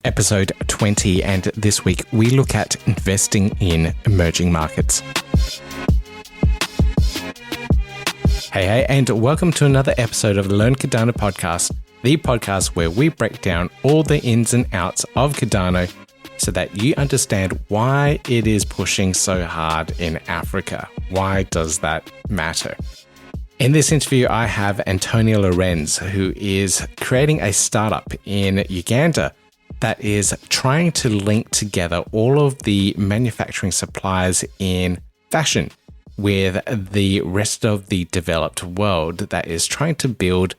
episode 20, and this week we look at investing in emerging markets. Hey, and welcome to another episode of the Learn Cardano podcast, the podcast where we break down all the ins and outs of Cardano so that you understand why it is pushing so hard in Africa. Why does that matter? In this interview, I have Antonia Lorenz, who is creating a startup in Uganda that is trying to link together all of the manufacturing suppliers in fashion with the rest of the developed world that is trying to build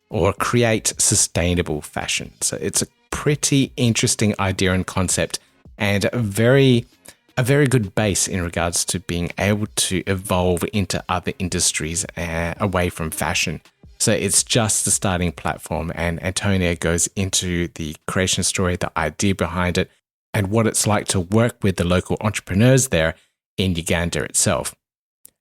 or create sustainable fashion. So it's a pretty interesting idea and concept, and a very good base in regards to being able to evolve into other industries away from fashion. So it's just the starting platform, and Antonia goes into the creation story, the idea behind it, and what it's like to work with the local entrepreneurs there in Uganda itself.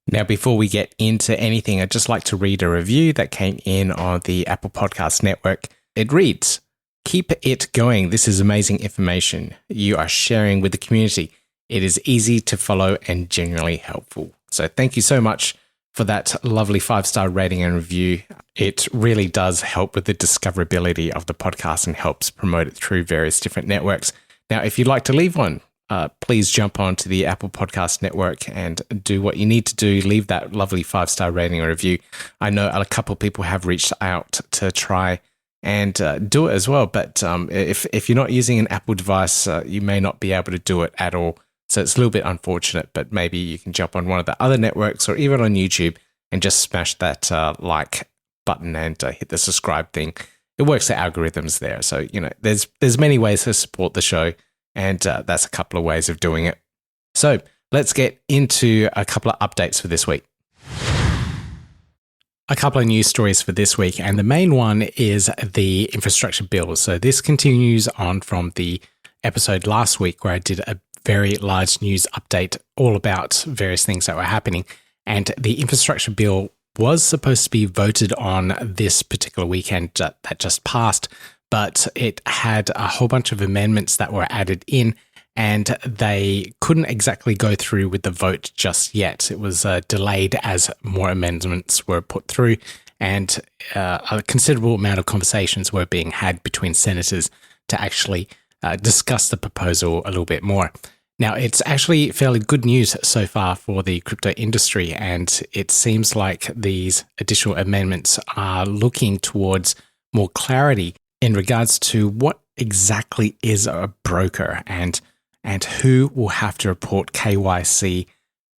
Now, before we get into anything, I'd just like to read a review that came in on the Apple Podcast Network. It reads, "Keep it going. This is amazing information you are sharing with the community. It is easy to follow and genuinely helpful." So thank you so much for that lovely 5-star rating and review. It really does help with the discoverability of the podcast and helps promote it through various different networks. Now, if you'd like to leave one, please jump onto the Apple Podcast Network and do what you need to do. Leave that lovely 5-star rating or review. I know a couple of people have reached out to try and do it as well. But if you're not using an Apple device, you may not be able to do it at all. So it's a little bit unfortunate, but maybe you can jump on one of the other networks or even on YouTube and just smash that like button and hit the subscribe thing. It works the algorithms there. So, there's many ways to support the show, and that's a couple of ways of doing it. So let's get into a couple of updates for this week. A couple of news stories for this week, and the main one is the infrastructure bill. So this continues on from the episode last week where I did a very large news update all about various things that were happening. And the infrastructure bill was supposed to be voted on this particular weekend that just passed, but it had a whole bunch of amendments that were added in, and they couldn't exactly go through with the vote just yet. It was delayed as more amendments were put through, and a considerable amount of conversations were being had between senators to actually discuss the proposal a little bit more. Now, it's actually fairly good news so far for the crypto industry, and it seems like these additional amendments are looking towards more clarity in regards to what exactly is a broker and who will have to report KYC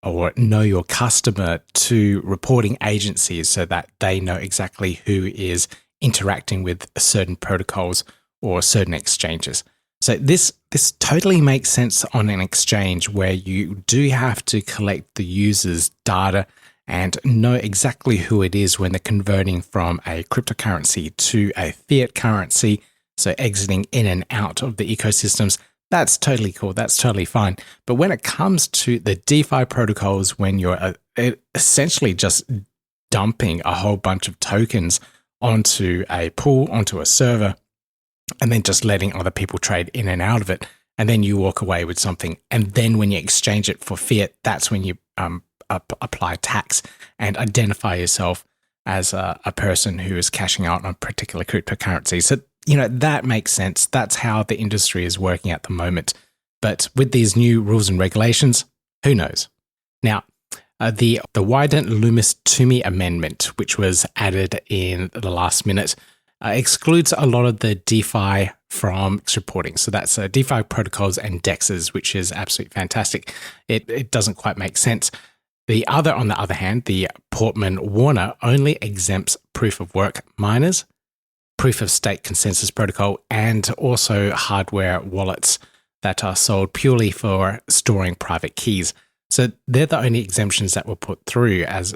or know your customer to reporting agencies so that they know exactly who is interacting with certain protocols or certain exchanges. So this totally makes sense on an exchange where you do have to collect the user's data and know exactly who it is when they're converting from a cryptocurrency to a fiat currency, so exiting in and out of the ecosystems. That's totally cool. That's totally fine. But when it comes to the DeFi protocols, when you're essentially just dumping a whole bunch of tokens onto a pool, onto a server, and then just letting other people trade in and out of it, and then you walk away with something, and then when you exchange it for fiat, that's when you apply tax and identify yourself as a person who is cashing out on a particular cryptocurrency. So, that makes sense. That's how the industry is working at the moment. But with these new rules and regulations, who knows? Now, the Widen Lumis Tumi amendment, which was added in the last minute, excludes a lot of the DeFi from reporting. So that's DeFi protocols and DEXs, which is absolutely fantastic. It doesn't quite make sense. On the other hand, the Portman-Warner only exempts proof of work miners, proof of stake consensus protocol, and also hardware wallets that are sold purely for storing private keys. So they're the only exemptions that were put through as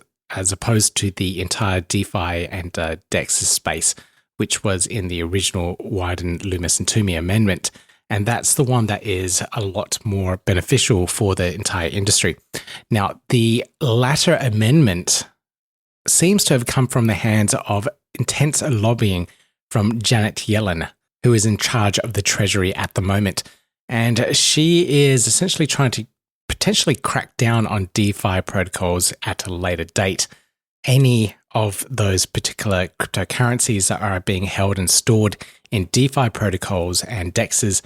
opposed to the entire DeFi and DEX space, which was in the original Widen Lumis and Tumi amendment. And that's the one that is a lot more beneficial for the entire industry. Now, the latter amendment seems to have come from the hands of intense lobbying from Janet Yellen, who is in charge of the Treasury at the moment. And she is essentially trying to potentially crack down on DeFi protocols at a later date. Any of those particular cryptocurrencies that are being held and stored in DeFi protocols and DEXs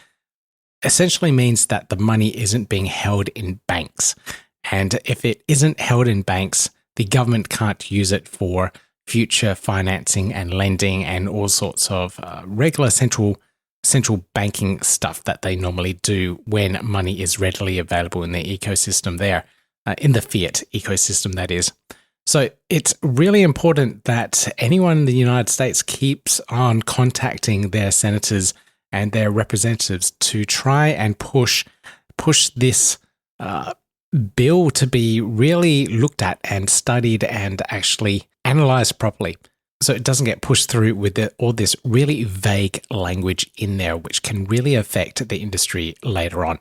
essentially means that the money isn't being held in banks. And if it isn't held in banks, the government can't use it for future financing and lending and all sorts of regular central banking stuff that they normally do when money is readily available in their ecosystem there, in the fiat ecosystem, that is. So it's really important that anyone in the United States keeps on contacting their senators and their representatives to try and push this bill to be really looked at and studied and actually analyzed properly, so it doesn't get pushed through with all this really vague language in there, which can really affect the industry later on.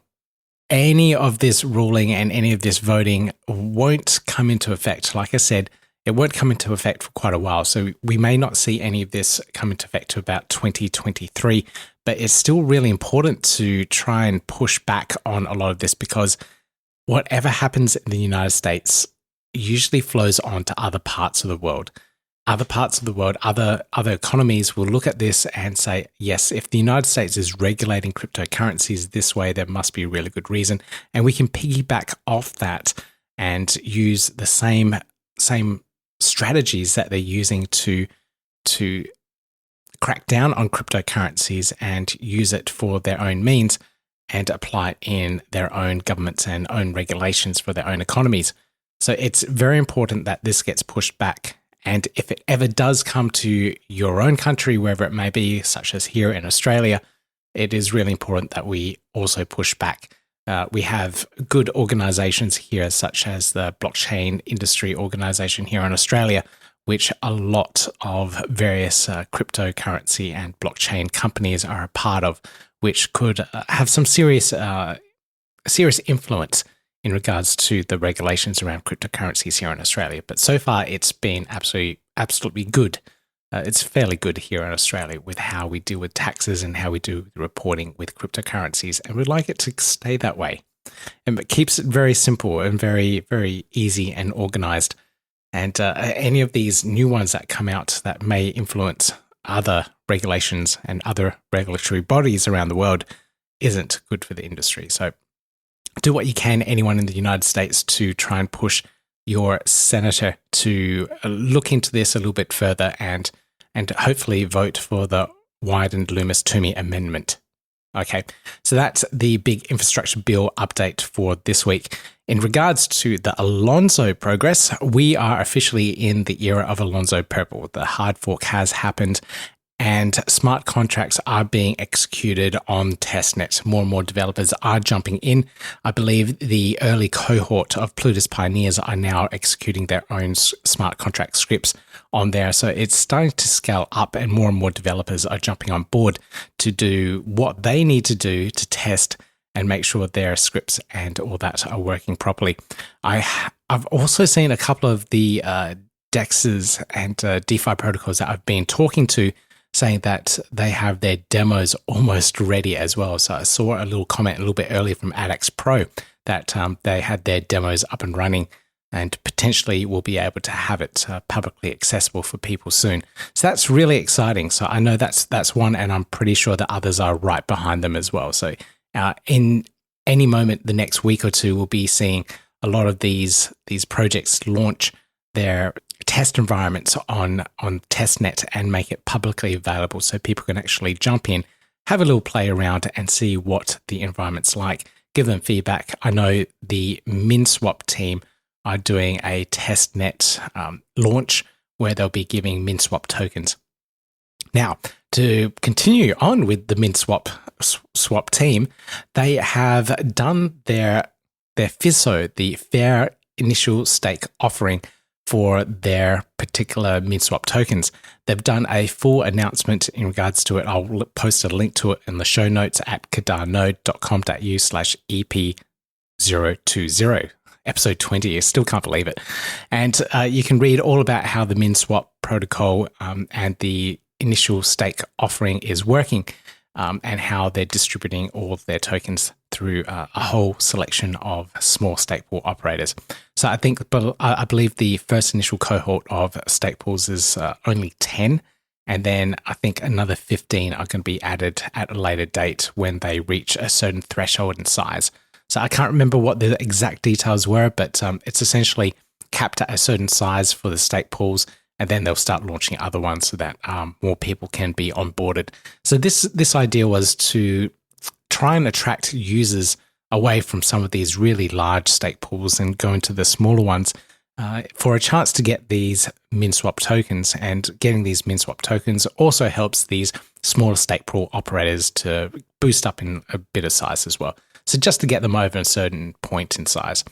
Any of this ruling and any of this voting won't come into effect. Like I said, it won't come into effect for quite a while. So we may not see any of this come into effect to about 2023, but it's still really important to try and push back on a lot of this, because whatever happens in the United States usually flows on to other parts of the world. Other parts of the world, other economies will look at this and say, yes, if the United States is regulating cryptocurrencies this way, there must be a really good reason. And we can piggyback off that and use the same strategies that they're using to crack down on cryptocurrencies and use it for their own means and apply it in their own governments and own regulations for their own economies. So it's very important that this gets pushed back. And if it ever does come to your own country, wherever it may be, such as here in Australia, it is really important that we also push back. We have good organizations here, such as the Blockchain Industry Organization here in Australia, which a lot of various cryptocurrency and blockchain companies are a part of, which could have some serious influence in regards to the regulations around cryptocurrencies here in Australia. But so far, it's been absolutely good. It's fairly good here in Australia with how we deal with taxes and how we do the reporting with cryptocurrencies. And we'd like it to stay that way. And it keeps it very simple and very, very easy and organized. And any of these new ones that come out that may influence other regulations and other regulatory bodies around the world isn't good for the industry. So do what you can, anyone in the United States, to try and push your senator to look into this a little bit further and hopefully vote for the Wyden Loomis-Toomey amendment. Okay, so that's the big infrastructure bill update for this week. In regards to the Alonzo progress, we are officially in the era of Alonzo Purple. The hard fork has happened, and smart contracts are being executed on testnet. More and more developers are jumping in. I believe the early cohort of Plutus Pioneers are now executing their own smart contract scripts on there. So it's starting to scale up, and more developers are jumping on board to do what they need to do to test and make sure their scripts and all that are working properly. I've also seen a couple of the DEXs and DeFi protocols that I've been talking to saying that they have their demos almost ready as well. So I saw a little comment a little bit earlier from ADAOZ Pro that they had their demos up and running and potentially will be able to have it publicly accessible for people soon. So that's really exciting. So I know that's one, and I'm pretty sure the others are right behind them as well. So in any moment, the next week or two, we'll be seeing a lot of these projects launch their test environments on testnet and make it publicly available so people can actually jump in, have a little play around and see what the environment's like, give them feedback. I know the MinSwap team are doing a testnet launch where they'll be giving MinSwap tokens. Now, to continue on with the MinSwap team, they have done their FISO, the Fair Initial Stake offering, for their particular MinSwap tokens. They've done a full announcement in regards to it. I'll post a link to it in the show notes at cardano.com.au/EP020. Episode 20, I still can't believe it. And you can read all about how the MinSwap protocol and the initial stake offering is working. and how they're distributing all of their tokens through a whole selection of small stake pool operators. So I believe the first initial cohort of stake pools is only 10. And then I think another 15 are going to be added at a later date when they reach a certain threshold in size. So I can't remember what the exact details were, but it's essentially capped at a certain size for the stake pools, and then they'll start launching other ones so that more people can be onboarded. So this idea was to try and attract users away from some of these really large stake pools and go into the smaller ones for a chance to get these MinSwap tokens. And getting these MinSwap tokens also helps these smaller stake pool operators to boost up in a bit of size as well. So just to get them over a certain point in size.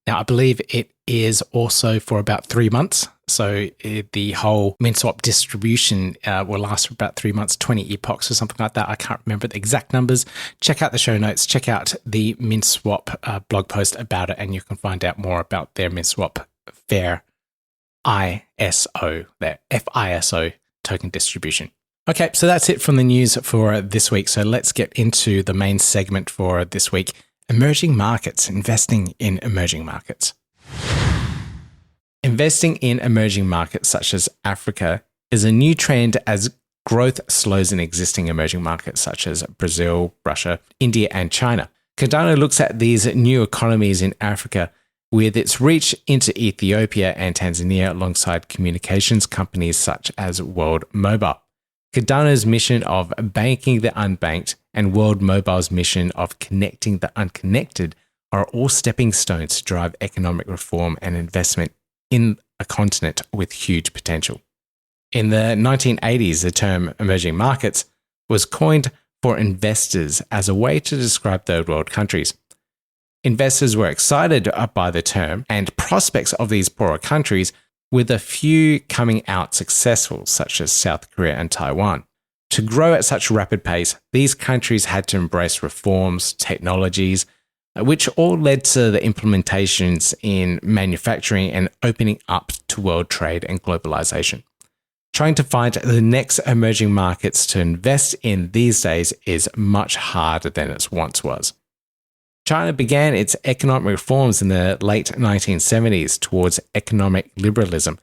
Now, I believe it is also for about 3 months. So the whole MinSwap distribution will last for about 3 months, 20 epochs or something like that. I can't remember the exact numbers. Check out the show notes. Check out the MinSwap blog post about it, and you can find out more about their MinSwap Fair ISO, their FISO token distribution. Okay, so that's it from the news for this week. So let's get into the main segment for this week. Emerging markets, investing in emerging markets. Investing in emerging markets such as Africa is a new trend as growth slows in existing emerging markets such as Brazil, Russia, India, and China. Cardano looks at these new economies in Africa with its reach into Ethiopia and Tanzania alongside communications companies such as World Mobile. Cardano's mission of banking the unbanked and World Mobile's mission of connecting the unconnected are all stepping stones to drive economic reform and investment in a continent with huge potential. In the 1980s, the term emerging markets was coined for investors as a way to describe third world countries. Investors were excited by the term and prospects of these poorer countries, with a few coming out successful, such as South Korea and Taiwan. To grow at such a rapid pace, these countries had to embrace reforms, technologies, which all led to the implementations in manufacturing and opening up to world trade and globalization. Trying to find the next emerging markets to invest in these days is much harder than it once was. China began its economic reforms in the late 1970s towards economic liberalism,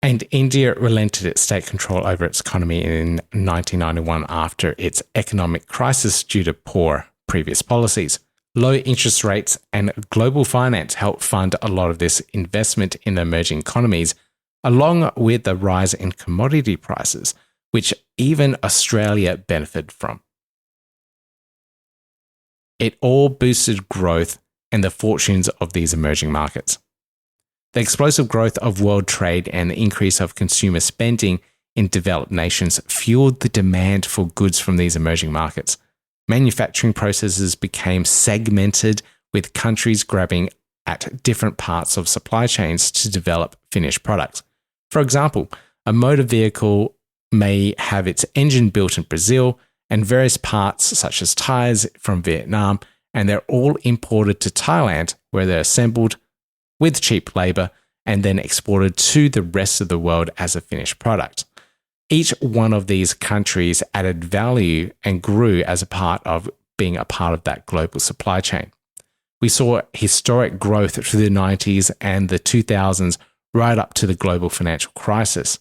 and India relented its state control over its economy in 1991 after its economic crisis due to poor previous policies. Low interest rates and global finance helped fund a lot of this investment in the emerging economies, along with the rise in commodity prices, which even Australia benefited from. It all boosted growth and the fortunes of these emerging markets. The explosive growth of world trade and the increase of consumer spending in developed nations fueled the demand for goods from these emerging markets. Manufacturing processes became segmented, with countries grabbing at different parts of supply chains to develop finished products. For example, a motor vehicle may have its engine built in Brazil and various parts such as tires from Vietnam, and they're all imported to Thailand, where they're assembled with cheap labor and then exported to the rest of the world as a finished product. Each one of these countries added value and grew as a part of being a part of that global supply chain. We saw historic growth through the 90s and the 2000s right up to the global financial crisis.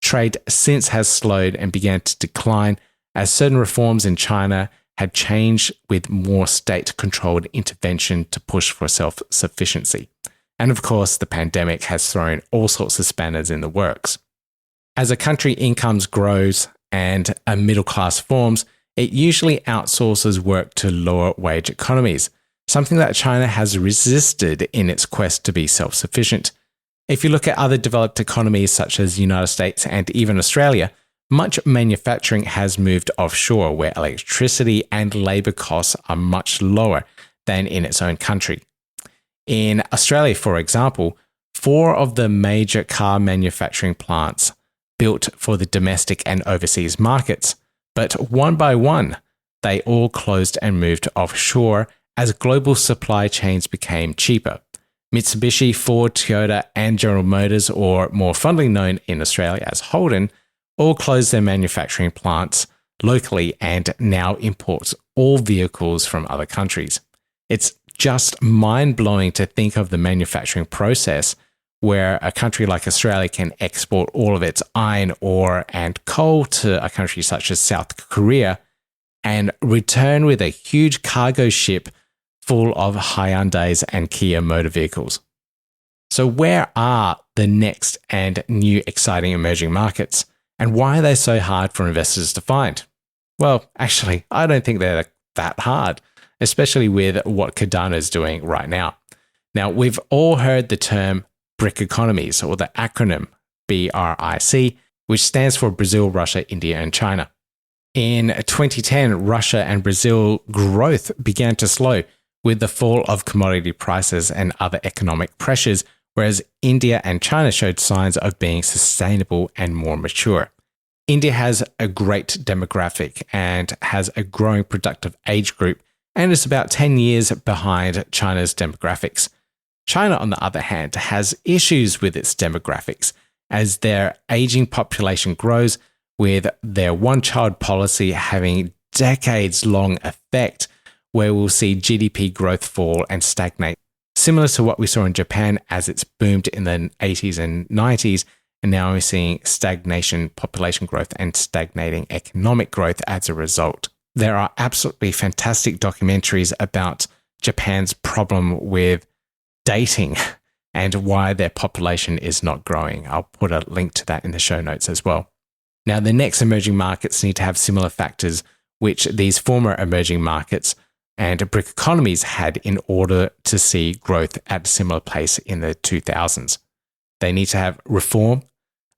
Trade since has slowed and began to decline as certain reforms in China had changed with more state-controlled intervention to push for self-sufficiency. And of course, the pandemic has thrown all sorts of spanners in the works. As a country incomes grows and a middle class forms, it usually outsources work to lower wage economies, something that China has resisted in its quest to be self-sufficient. If you look at other developed economies such as the United States and even Australia, much manufacturing has moved offshore, where electricity and labor costs are much lower than in its own country. In Australia, for example, 4 of the major car manufacturing plants built for the domestic and overseas markets, but one by one, they all closed and moved offshore as global supply chains became cheaper. Mitsubishi, Ford, Toyota, and General Motors, or more fondly known in Australia as Holden, all closed their manufacturing plants locally and now imports all vehicles from other countries. It's just mind-blowing to think of the manufacturing process where a country like Australia can export all of its iron ore and coal to a country such as South Korea and return with a huge cargo ship full of Hyundais and Kia motor vehicles. So where are the next and new exciting emerging markets? And why are they so hard for investors to find? Well, actually, I don't think they're that hard, especially with what Cardano is doing right now. Now, we've all heard the term BRIC economies, or the acronym BRIC, which stands for Brazil, Russia, India, and China. In 2010, Russia and Brazil growth began to slow with the fall of commodity prices and other economic pressures, whereas India and China showed signs of being sustainable and more mature. India has a great demographic and has a growing productive age group, and is about 10 years behind China's demographics. China, on the other hand, has issues with its demographics as their aging population grows, with their one-child policy having decades-long effect where we'll see GDP growth fall and stagnate, similar to what we saw in Japan as it's boomed in the 80s and 90s, and now we're seeing stagnation, population growth, and stagnating economic growth as a result. There are absolutely fantastic documentaries about Japan's problem with dating and why their population is not growing. I'll put a link to that in the show notes as well. Now, the next emerging markets need to have similar factors which these former emerging markets and BRIC economies had in order to see growth at a similar pace in the 2000s. They need to have reform,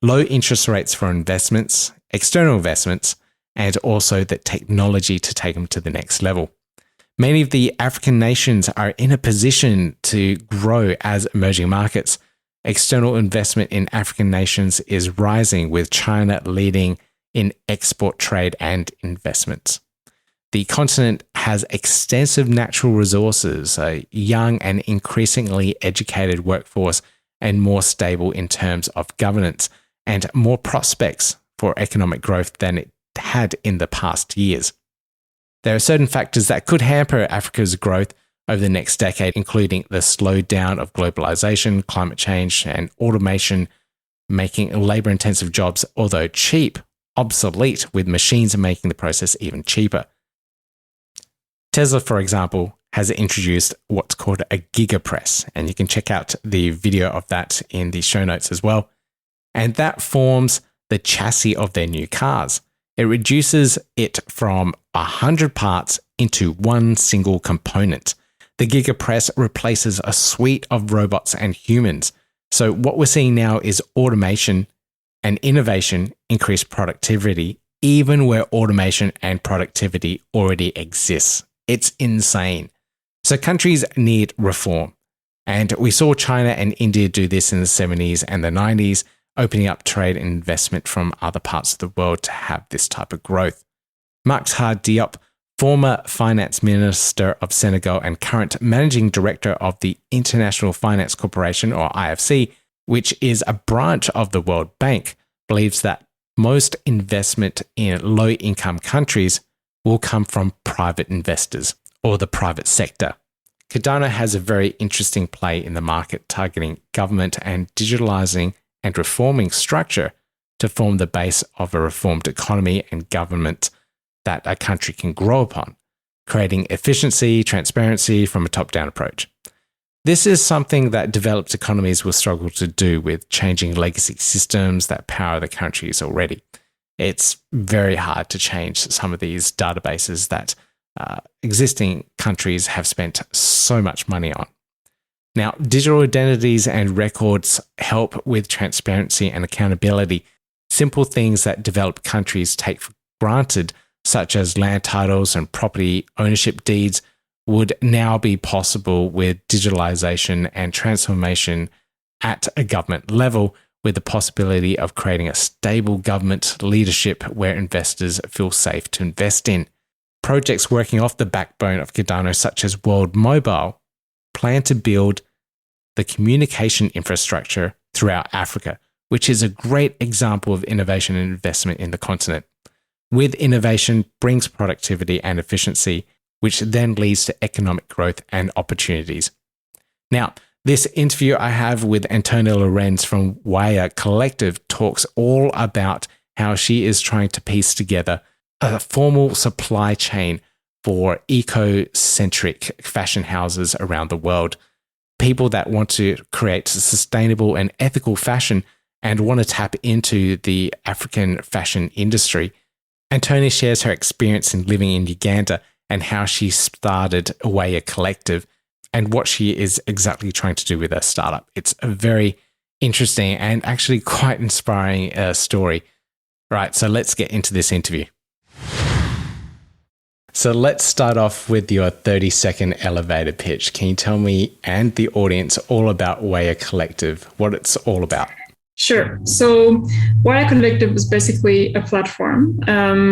low interest rates for investments, external investments, and also the technology to take them to the next level. Many of the African nations are in a position to grow as emerging markets. External investment in African nations is rising, with China leading in export trade and investments. The continent has extensive natural resources, a young and increasingly educated workforce, and more stable in terms of governance, and more prospects for economic growth than it had in the past years. There are certain factors that could hamper Africa's growth over the next decade, including the slowdown of globalization, climate change, and automation, making labor-intensive jobs, although cheap, obsolete, with machines making the process even cheaper. Tesla, for example, has introduced what's called a gigapress, and you can check out the video of that in the show notes as well. And that forms the chassis of their new cars. It reduces it from 100 parts into one single component. The gigapress replaces a suite of robots and humans. So what we're seeing now is automation and innovation increase productivity, even where automation and productivity already exists. It's insane. So countries need reform. And we saw China and India do this in the 70s and the 90s, opening up trade and investment from other parts of the world to have this type of growth. Makhtar Diop, former finance minister of Senegal and current managing director of the International Finance Corporation, or IFC, which is a branch of the World Bank, believes that most investment in low-income countries will come from private investors or the private sector. Cardano has a very interesting play in the market, targeting government and digitalizing and reforming structure to form the base of a reformed economy and government that a country can grow upon, creating efficiency, transparency from a top-down approach. This is something that developed economies will struggle to do with changing legacy systems that power the countries already. It's very hard to change some of these databases that existing countries have spent so much money on. Now, digital identities and records help with transparency and accountability. Simple things that developed countries take for granted, such as land titles and property ownership deeds, would now be possible with digitalization and transformation at a government level, with the possibility of creating a stable government leadership where investors feel safe to invest in. Projects working off the backbone of Cardano, such as World Mobile, plan to build the communication infrastructure throughout Africa, which is a great example of innovation and investment in the continent. with innovation brings productivity and efficiency, which then leads to economic growth and opportunities. Now, this interview I have with Antonia Lorenz from Waya Collective talks all about how she is trying to piece together a formal supply chain for eco-centric fashion houses around the world. People that want to create sustainable and ethical fashion and want to tap into the African fashion industry. Antonia shares her experience in living in Uganda and how she started Waya Collective and what she is exactly trying to do with her startup. It's a very interesting and actually quite inspiring story. Right, so let's get into this interview. So let's start off with your 30-second elevator pitch. Can you tell me and the audience all about Waya Collective, what it's all about? Sure. So Waya Collective is basically a platform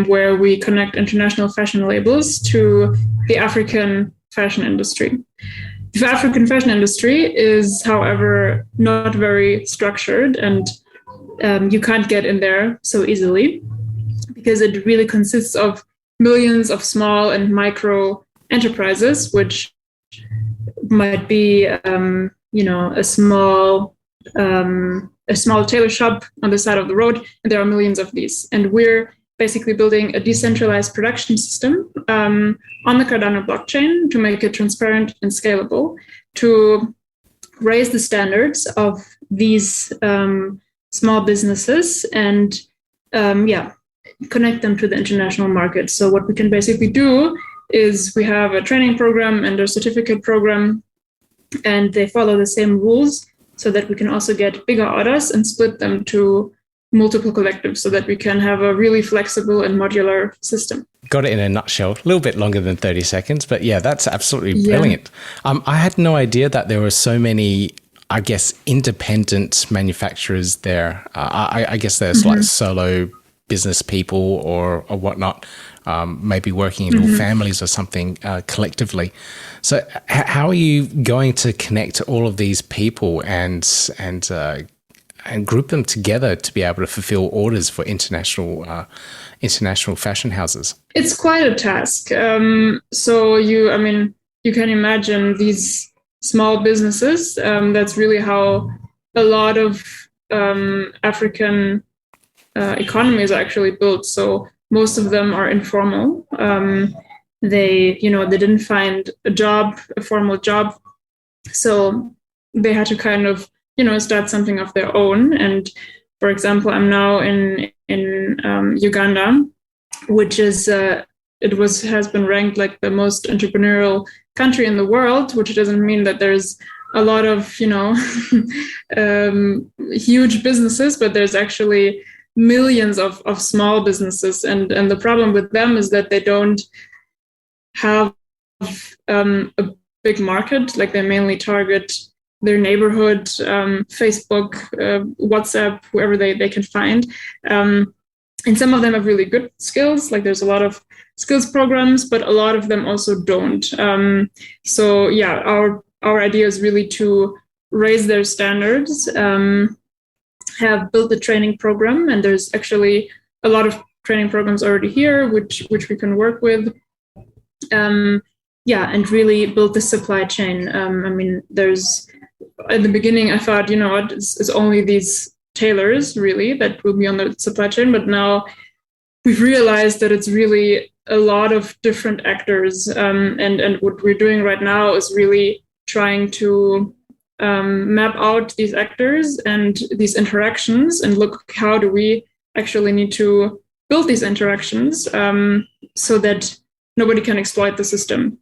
where we connect international fashion labels to the African fashion industry. The African fashion industry is, however, not very structured, and you can't get in there so easily because it really consists of millions of small and micro enterprises, which might be, a small tailor shop on the side of the road, and there are millions of these. And we're basically building a decentralized production system on the Cardano blockchain to make it transparent and scalable, to raise the standards of these small businesses and connect them to the international market. So what we can basically do is we have a training program and a certificate program, and they follow the same rules so that we can also get bigger orders and split them to multiple collectives so that we can have a really flexible and modular system. Got it in a nutshell. A little bit longer than 30 seconds, but yeah, that's absolutely brilliant. I had no idea that there were so many, I guess, independent manufacturers there. I guess there's like solo business people or whatnot, maybe working in all families or something collectively. So how are you going to connect all of these people and group them together to be able to fulfill orders for international fashion houses? It's quite a task. So you can imagine these small businesses. That's really how a lot of African economies are actually built. So most of them are informal. They didn't find a formal job. So they had to kind of, start something of their own. And for example, I'm now in Uganda, which is, has been ranked like the most entrepreneurial country in the world, which doesn't mean that there's a lot of, huge businesses, but there's actually millions of small businesses. And the problem with them is that they don't have a big market. Like they mainly target their neighborhood, Facebook, WhatsApp, whoever they can find. And some of them have really good skills. Like there's a lot of skills programs, but a lot of them also don't. Our idea is really to raise their standards, have built a training program, and there's actually a lot of training programs already here, which we can work with. And really build the supply chain. There's, at the beginning, I thought, it's only these tailors really that will be on the supply chain, but now we've realized that it's really a lot of different actors. And what we're doing right now is really trying to map out these actors and these interactions and look, how do we actually need to build these interactions so that nobody can exploit the system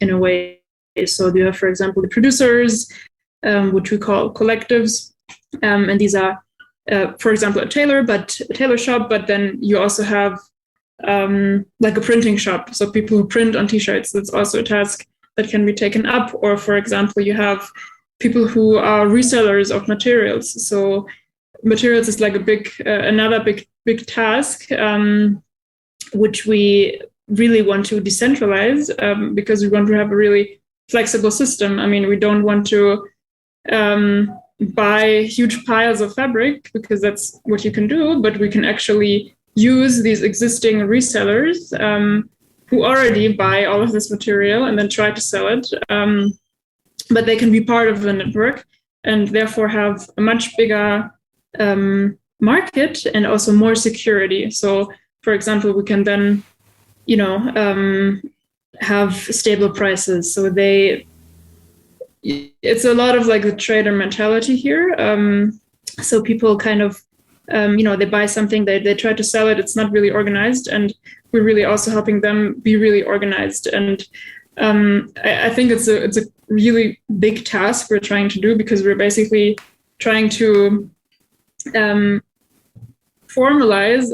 in a way. So you have, for example, the producers, which we call collectives. And these are, for example, a tailor shop, but then you also have like a printing shop. So people who print on t-shirts, that's also a task that can be taken up. Or, for example, you have people who are resellers of materials. So materials is like another big task, which we really want to decentralize because we want to have a really flexible system. We don't want to buy huge piles of fabric because that's what you can do, but we can actually use these existing resellers who already buy all of this material and then try to sell it. But they can be part of the network and therefore have a much bigger market and also more security. So, for example, we can then, have stable prices. So it's a lot of like the trader mentality here. So people kind of, they buy something, they try to sell it. It's not really organized, and we're really also helping them be really organized. And I think it's a really big task we're trying to do, because we're basically trying to formalize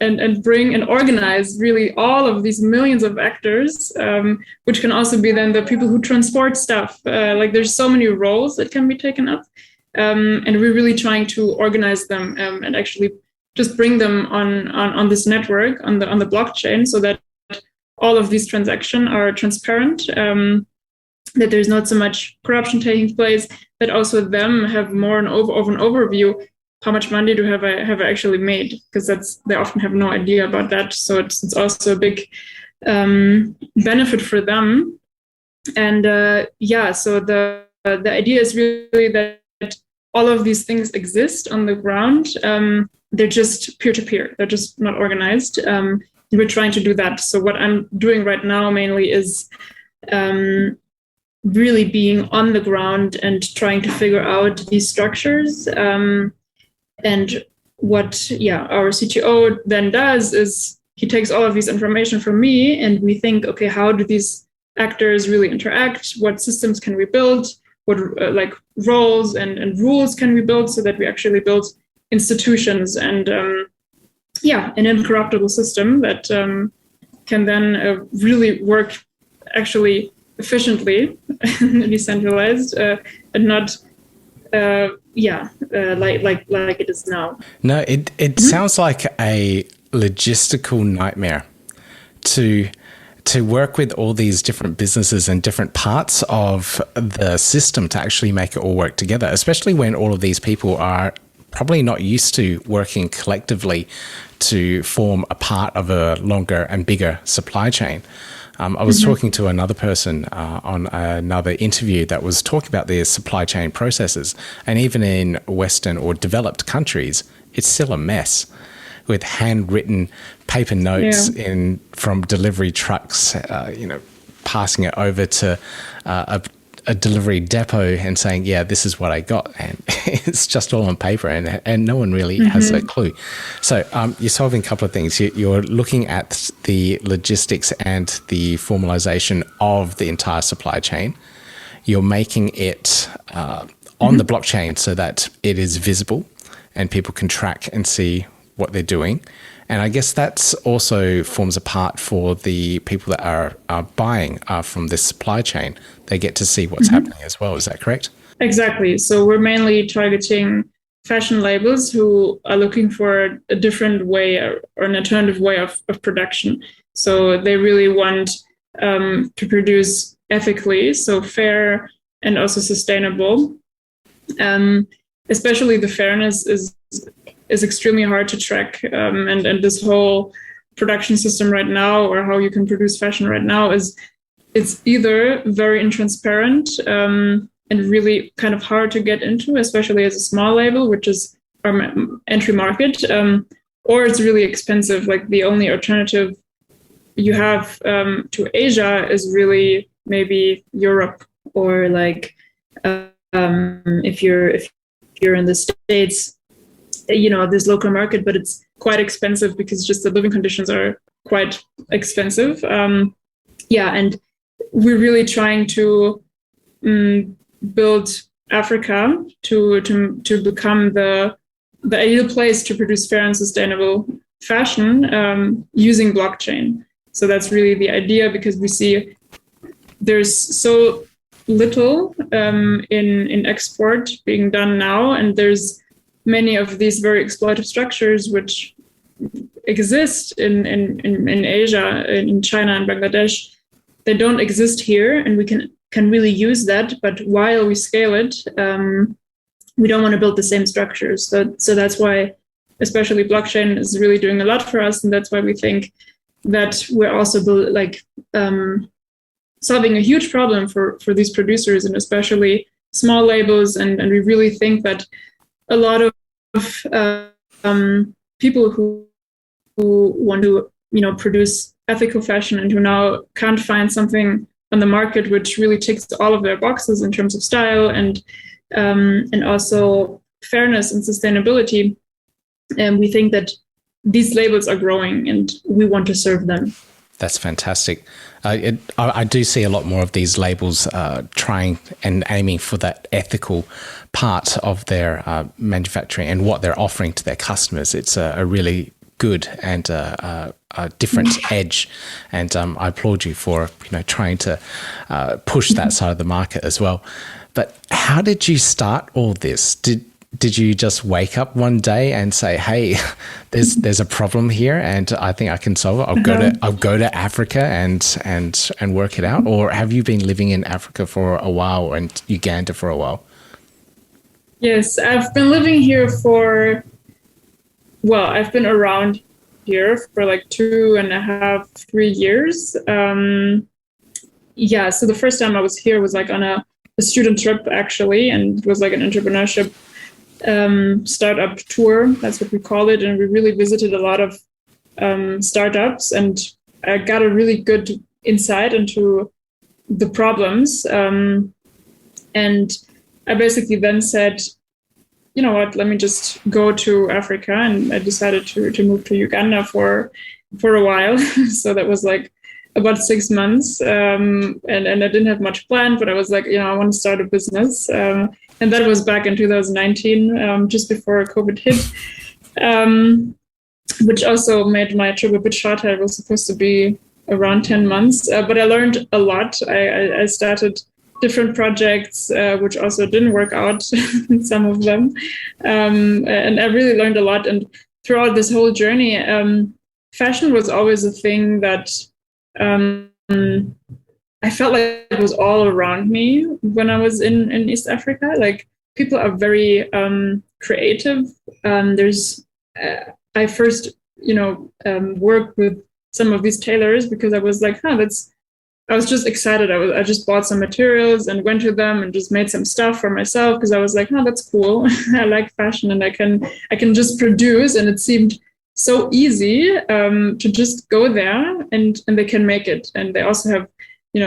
and bring and organize really all of these millions of actors, which can also be then the people who transport stuff. Like there's so many roles that can be taken up, and we're really trying to organize them and actually just bring them on this network on the blockchain, so that all of these transactions are transparent, that there's not so much corruption taking place, that also them have more of an overview. How much money have I actually made? Because they often have no idea about that. So it's also a big benefit for them. And so the idea is really that all of these things exist on the ground. They're just peer-to-peer. They're just not organized. We're trying to do that. So what I'm doing right now mainly is really being on the ground and trying to figure out these structures. And what our CTO then does is he takes all of this information from me, and we think, okay, how do these actors really interact? What systems can we build? What roles and rules can we build, so that we actually build institutions and an incorruptible system that can then really work actually efficiently, decentralized, and not like it is now. No, it sounds like a logistical nightmare to work with all these different businesses and different parts of the system to actually make it all work together, especially when all of these people are probably not used to working collectively to form a part of a longer and bigger supply chain. I was talking to another person on another interview that was talking about their supply chain processes. And even in Western or developed countries, it's still a mess with handwritten paper notes from delivery trucks, passing it over to a delivery depot and saying, this is what I got. And it's just all on paper, and no one really has a clue. So you're solving a couple of things. You're looking at the logistics and the formalization of the entire supply chain. You're making it on the blockchain so that it is visible and people can track and see what they're doing. And I guess that's also forms a part for the people that are buying from this supply chain. They get to see what's happening as well. Is that correct? Exactly. So we're mainly targeting fashion labels who are looking for a different way or an alternative way of production. So they really want to produce ethically, so fair and also sustainable. Especially the fairness is extremely hard to track. And this whole production system right now, or how you can produce fashion right now, it's either very intransparent and really kind of hard to get into, especially as a small label, which is our entry market, or it's really expensive. Like the only alternative you have to Asia is really maybe Europe, or like if you're in the States, there's local market, but it's quite expensive because just the living conditions are quite expensive. And we're really trying to build Africa to become the ideal place to produce fair and sustainable fashion using blockchain. So that's really the idea, because we see there's so little in export being done now, and there's many of these very exploitative structures which exist in Asia, in China and Bangladesh. They don't exist here, and we can really use that. But while we scale it, we don't want to build the same structures. So that's why especially blockchain is really doing a lot for us. And that's why we think that we're also solving a huge problem for these producers, and especially small labels. And we really think that a lot of people who want to, produce ethical fashion and who now can't find something on the market which really ticks all of their boxes in terms of style and also fairness and sustainability. And we think that these labels are growing and we want to serve them. That's fantastic. I do see a lot more of these labels trying and aiming for that ethical part of their manufacturing and what they're offering to their customers. It's a really good and a different edge, and I applaud you for trying to push that side of the market as well. But how did you start all this? Did you just wake up one day and say, "Hey, there's a problem here, and I think I can solve it. I'll go to Africa and work it out"? Or have you been living in Africa for a while and Uganda for a while? Yes, I've been living here I've been around here for like 2.5, 3 years. So the first time I was here was like on a student trip actually, and it was like an entrepreneurship startup tour. That's what we call it. And we really visited a lot of startups, and I got a really good insight into the problems. And I basically then said, you know what, let me just go to Africa. And I decided to move to Uganda for a while. So that was like about 6 months. And I didn't have much planned, but I was like, I want to start a business. And that was back in 2019, just before COVID hit, which also made my trip a bit shorter. It was supposed to be around 10 months, but I learned a lot. I started different projects, which also didn't work out, some of them. And I really learned a lot. And throughout this whole journey, fashion was always a thing that I felt like it was all around me when I was in East Africa. Like, people are very creative. I first, worked with some of these tailors because I was like, I was just excited. I just bought some materials and went to them and just made some stuff for myself because I was like, that's cool. I like fashion and I can just produce. And it seemed so easy to just go there and they can make it. And they also have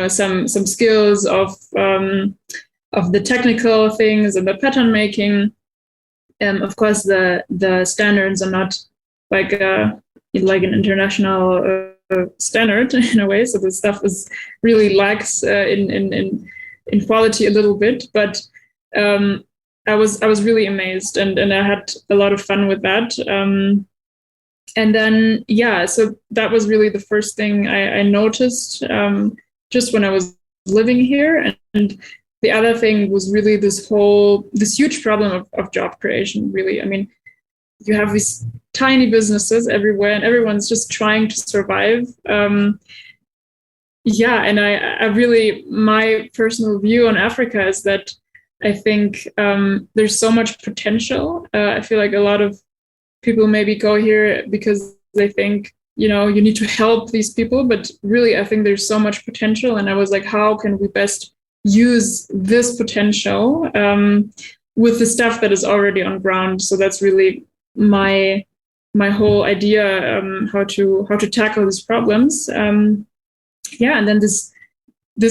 some skills of the technical things and the pattern making. Of course, the standards are not like an international standard in a way. So the stuff is really lacks in quality a little bit. But I was really amazed and I had a lot of fun with that. And then so that was really the first thing I noticed. Just when I was living here. And the other thing was really this huge problem of job creation, really. I mean, you have these tiny businesses everywhere and everyone's just trying to survive. And I really, my personal view on Africa is that I think there's so much potential. I feel like a lot of people maybe go here because they think, you need to help these people, but really, I think there's so much potential. And I was like, how can we best use this potential with the stuff that is already on ground? So that's really my whole idea, how to tackle these problems. And then this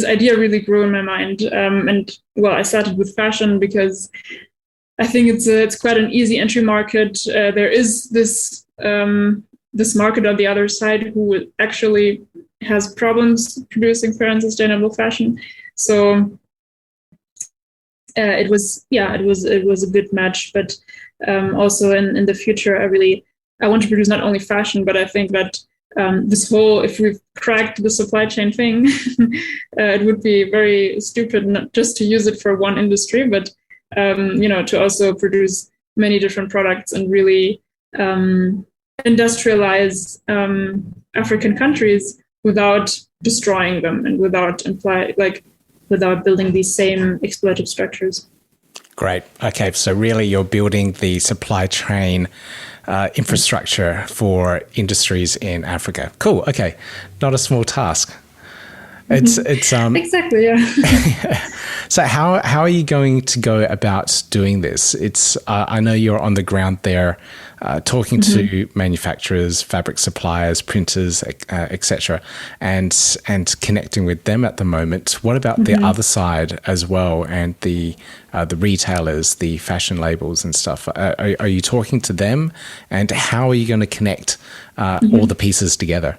idea really grew in my mind. I started with fashion because I think it's quite an easy entry market. There is this market on the other side who actually has problems producing fair and sustainable fashion. So it was a good match. But also in the future, I want to produce not only fashion, but I think that if we've cracked the supply chain thing, it would be very stupid not just to use it for one industry, but to also produce many different products and really industrialize African countries without destroying them and without building these same exploitative structures. Great. Okay, so really you're building the supply chain infrastructure for industries in Africa. Cool. Okay, not a small task. It's exactly, yeah. So how are you going to go about doing this? It's I know you're on the ground there, talking to manufacturers, fabric suppliers, printers, etc., and connecting with them at the moment. What about the other side as well, and the retailers, the fashion labels and stuff? Are you talking to them, and how are you going to connect all the pieces together?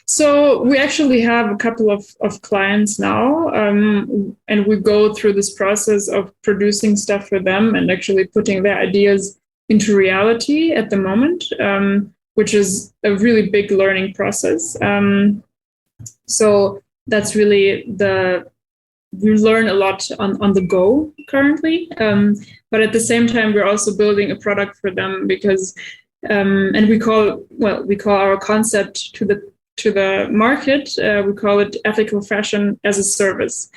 So we actually have a couple of clients now, and we go through this process of producing stuff for them and actually putting their ideas into reality at the moment, which is a really big learning process. So that's really we learn a lot on the go currently, but at the same time we're also building a product for them because. And we call our concept to the market. We call it ethical fashion as a service,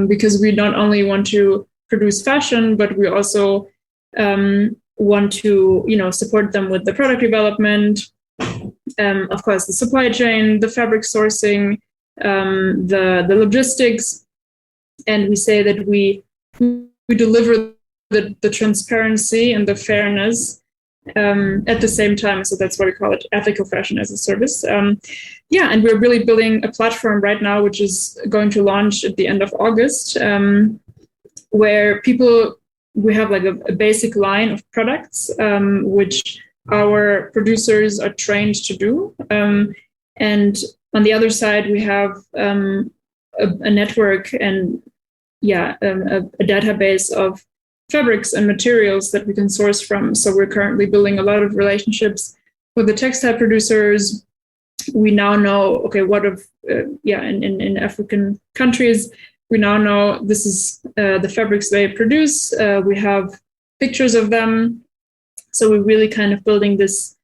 because we not only want to produce fashion, but we also want to support them with the product development, of course, the supply chain, the fabric sourcing, the logistics, and we say that we deliver the transparency and the fairness. At the same time, so that's why we call it ethical fashion as a service. And we're really building a platform right now, which is going to launch at the end of August, where we have like a basic line of products, which our producers are trained to do. And on the other side, we have a network and a database of fabrics and materials that we can source from. So we're currently building a lot of relationships with the textile producers. We now know, okay, in African countries, we now know this is the fabrics they produce. We have pictures of them. So we're really kind of building this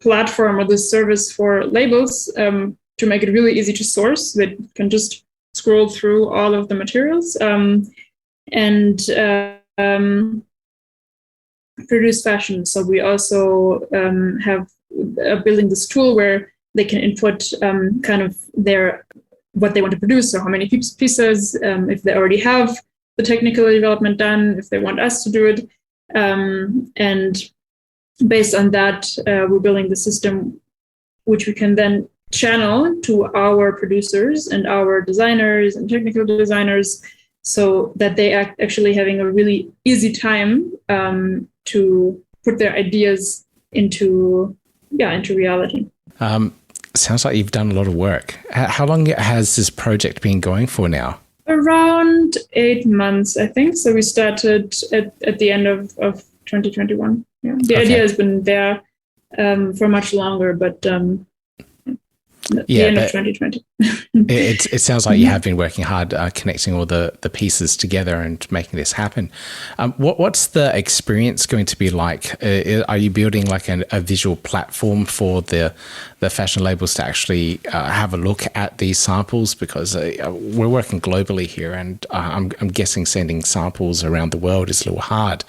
platform or this service for labels to make it really easy to source. They can just scroll through all of the materials. And produce fashion. So we also have building this tool where they can input kind of what they want to produce, so how many pieces, if they already have the technical development done, if they want us to do it. And based on that, we're building the system which we can then channel to our producers and our designers and technical designers, so that they are actually having a really easy time to put their ideas into reality. Sounds like you've done a lot of work. How long has this project been going for now? Around 8 months, I think. So we started at the end of 2021. Yeah. The idea has been there for much longer, but the end of 2020. it sounds like you have been working hard connecting all the pieces together and making this happen. What's the experience going to be like? Are you building like a visual platform for the fashion labels to actually have a look at these samples? Because we're working globally here, and I'm guessing sending samples around the world is a little hard.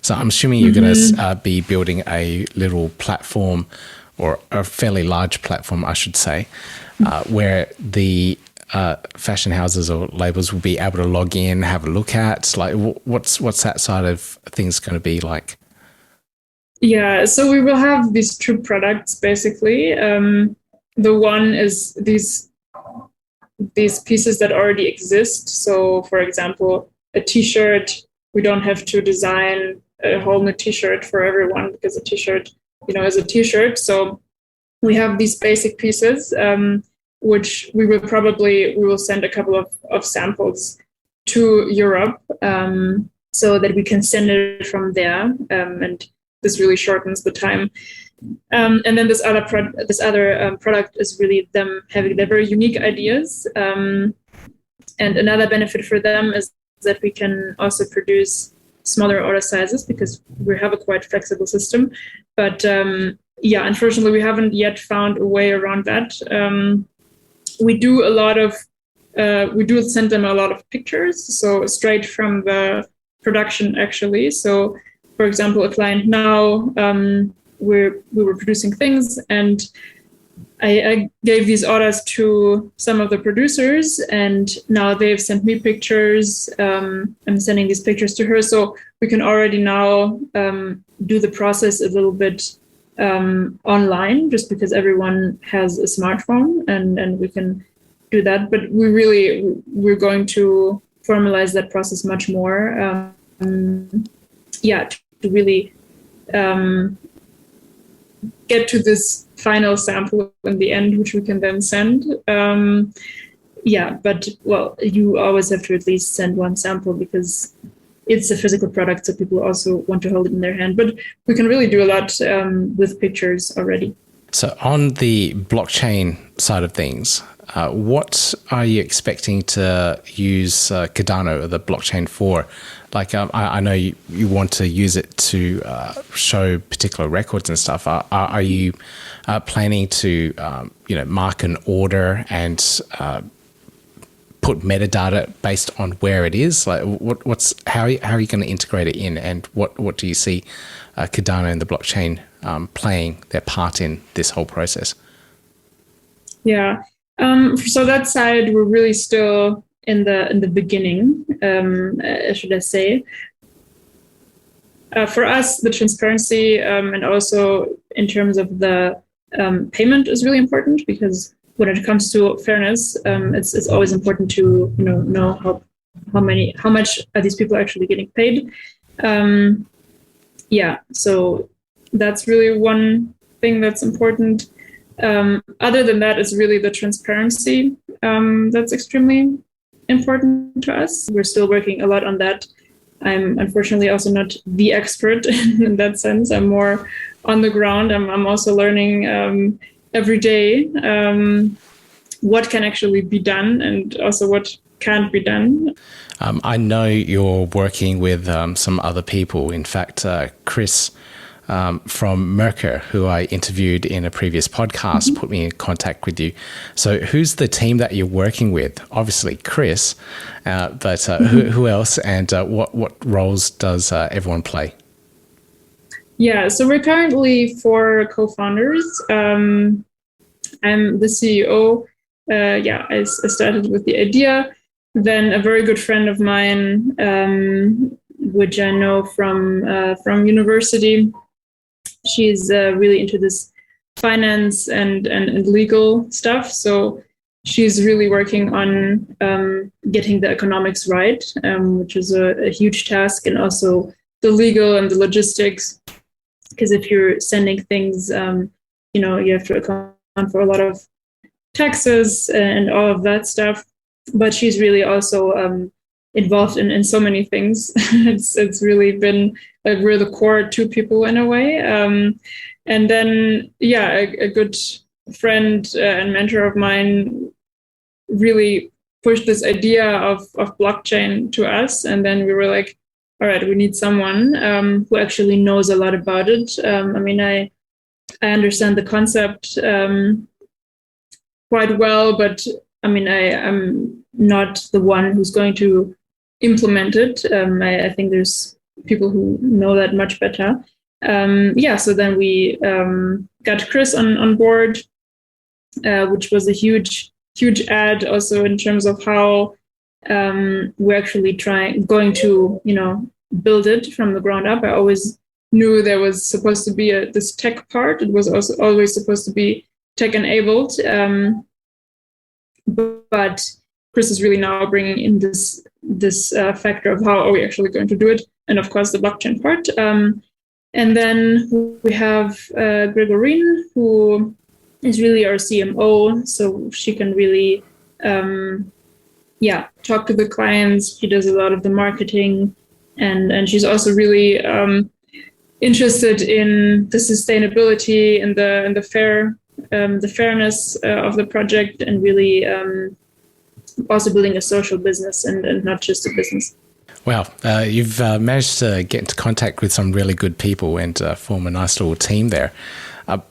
So I'm assuming you're going to be building a little platform, or a fairly large platform, I should say, where the fashion houses or labels will be able to log in, have a look at. Like, what's that side of things going to be like? Yeah, so we will have these two products basically. The one is these pieces that already exist. So, for example, a T-shirt. We don't have to design a whole new T-shirt for everyone, because a T-shirt, is a T-shirt. So we have these basic pieces, which we will send a couple of samples to Europe, so that we can send it from there, and this really shortens the time. And then this other product is really them having their very unique ideas, and another benefit for them is that we can also produce smaller order sizes, because we have a quite flexible system. But unfortunately, we haven't yet found a way around that. We do send them a lot of pictures, so straight from the production actually. So, for example, a client now, we were producing things, and I gave these orders to some of the producers, and now they've sent me pictures. I'm sending these pictures to her, so we can already now do the process a little bit online, just because everyone has a smartphone, and we can do that. But we're going to formalize that process much more. To really get to this final sample in the end, which we can then send. But you always have to at least send one sample because it's a physical product, so people also want to hold it in their hand. But we can really do a lot with pictures already. So on the blockchain side of things, what are you expecting to use Cardano, the blockchain, for? Like, I know you want to use it to show particular records and stuff. Are you planning to, mark an order and put metadata based on where it is? Like, how are you going to integrate it in, and what do you see Cardano and the blockchain playing their part in this whole process? Yeah. So that side, we're really still in the beginning, should I say. For us, the transparency and also in terms of the payment is really important, because when it comes to fairness, it's always important to know how much are these people actually getting paid. So that's really one thing that's important. Other than that, it's really the transparency that's extremely important to us. We're still working a lot on that. I'm unfortunately also not the expert in that sense. I'm more on the ground. I'm also learning every day what can actually be done and also what can't be done. I know you're working with some other people. In fact, Chris from Merkur, who I interviewed in a previous podcast, put me in contact with you. So who's the team that you're working with? Obviously Chris, but who else, and what roles does everyone play? Yeah, so we're currently 4 co-founders. I'm the CEO. I started with the idea. Then a very good friend of mine, which I know from university, she's really into this finance and legal stuff. So she's really working on getting the economics right, which is a huge task, and also the legal and the logistics. Because if you're sending things, you have to account for a lot of taxes and all of that stuff. But she's really also involved in so many things. It's really been like we're the core 2 people in a way. And then, a good friend and mentor of mine really pushed this idea of blockchain to us. And then we were like, all right, we need someone who actually knows a lot about it. I understand the concept quite well, but I'm not the one who's going to implement it. I think there's people who know that much better. So then we got Chris on board, which was a huge add also in terms of how we're actually going to build it from the ground up. I always knew there was supposed to be this tech part. It was also always supposed to be tech enabled. But Chris is really now bringing in this factor of how are we actually going to do it, and of course the blockchain part. And then we have Gregorine, who is really our CMO, so she can really talk to the clients. She does a lot of the marketing, and she's also really interested in the sustainability and the fairness of the project, and really also building a social business and not just a business. Wow, you've managed to get into contact with some really good people and form a nice little team there.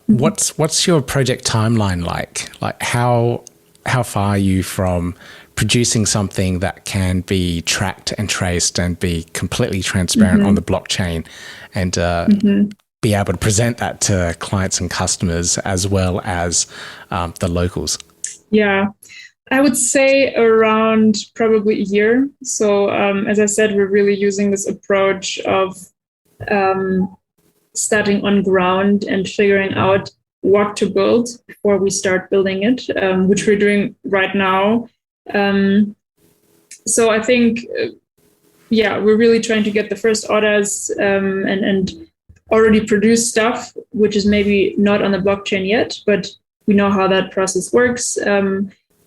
What's your project timeline like? Like how far are you from producing something that can be tracked and traced and be completely transparent on the blockchain, and be able to present that to clients and customers as well as the locals? Yeah, I would say around probably a year. So as I said, we're really using this approach of starting on ground and figuring out what to build before we start building it, which we're doing right now. So I think, we're really trying to get the first orders and already produce stuff, which is maybe not on the blockchain yet, but we know how that process works.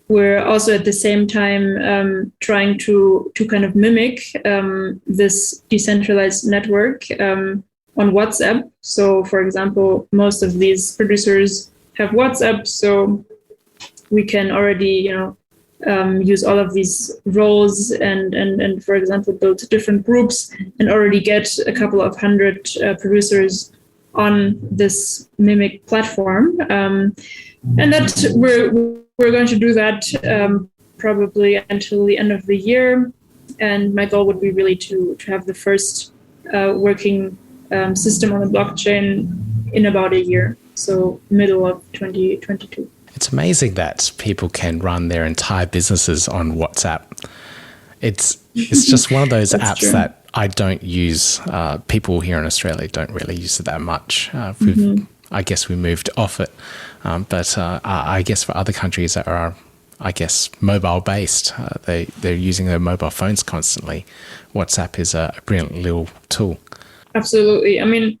We're also at the same time trying to kind of mimic this decentralized network on WhatsApp. So, for example, most of these producers have WhatsApp, so we can already, use all of these roles and for example, build different groups and already get a couple of hundred producers on this mimic platform. And that we're going to do that probably until the end of the year. And my goal would be really to have the first working system on the blockchain in about a year, so middle of 2022. It's amazing that people can run their entire businesses on WhatsApp. It's just one of those apps true. That I don't use. People here in Australia don't really use it that much. I guess we moved off it. But I guess for other countries that are, mobile based, they're using their mobile phones constantly. WhatsApp is a brilliant little tool. Absolutely. I mean,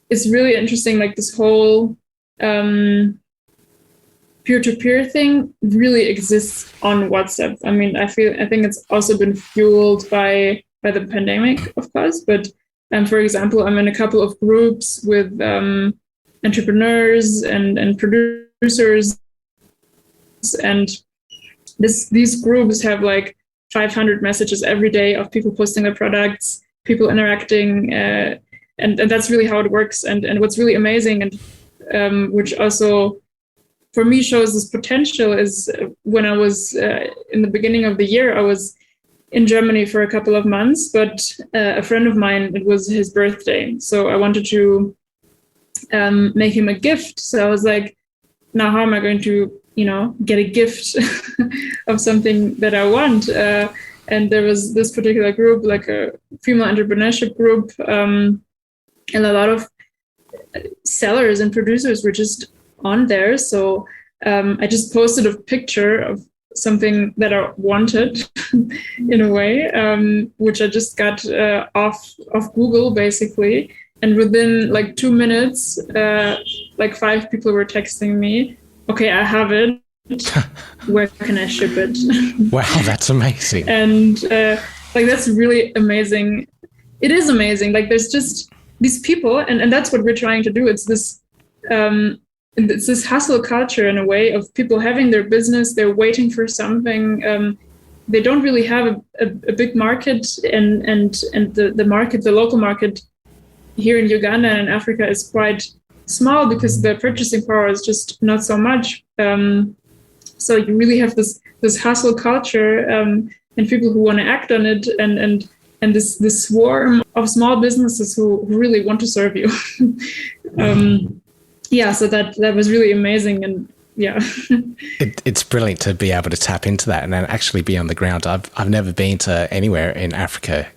it's really interesting, like this whole peer-to-peer thing really exists on WhatsApp. I mean, I think it's also been fueled by the pandemic, of course. But for example, I'm in a couple of groups with entrepreneurs and producers, and these groups have like 500 messages every day of people posting their products, people interacting, and that's really how it works. And what's really amazing, and which also for me shows this potential, is when I was in the beginning of the year, I was in Germany for a couple of months, but a friend of mine, it was his birthday, so I wanted to make him a gift. So I was like, now how am I going to, get a gift of something that I want? And there was this particular group, like a female entrepreneurship group, and a lot of sellers and producers were just on there. So I just posted a picture of something that I wanted in a way, which I just got off Google basically. And within like 2 minutes, like 5 people were texting me, okay, I have it. Where can I ship it? Wow, that's amazing. And like, that's really amazing. It is amazing. Like, there's just these people, and that's what we're trying to do. It's this hustle culture in a way of people having their business, they're waiting for something. They don't really have a big market, and the local market here in Uganda and in Africa is quite small because the purchasing power is just not so much. So you really have this hustle culture, and people who want to act on it, and this swarm of small businesses who really want to serve you. So that was really amazing, and yeah. It's brilliant to be able to tap into that and then actually be on the ground. I've never been to anywhere in Africa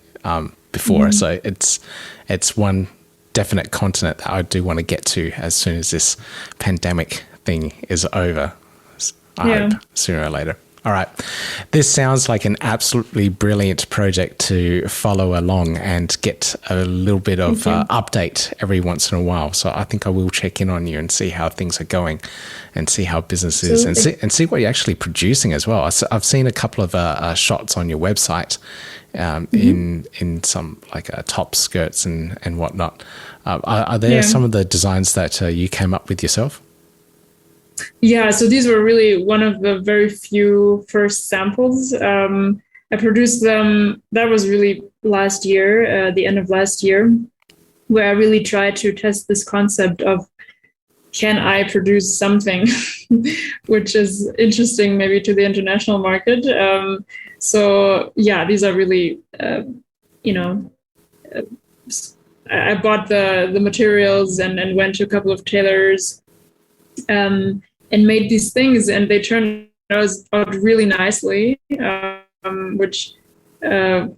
before, so it's one definite continent that I do want to get to as soon as this pandemic thing is over. I hope sooner or later. All right. This sounds like an absolutely brilliant project to follow along and get a little bit of update every once in a while. So I think I will check in on you and see how things are going and see how business is and see what you're actually producing as well. I've seen a couple of shots on your website in some like top skirts and whatnot. Are there some of the designs that you came up with yourself? Yeah, so these were really one of the very few first samples. I produced them, that was really last year, the end of last year, where I really tried to test this concept of can I produce something which is interesting maybe to the international market? So yeah, these are really, I bought the materials and went to a couple of tailors and made these things, and they turned out really nicely, which I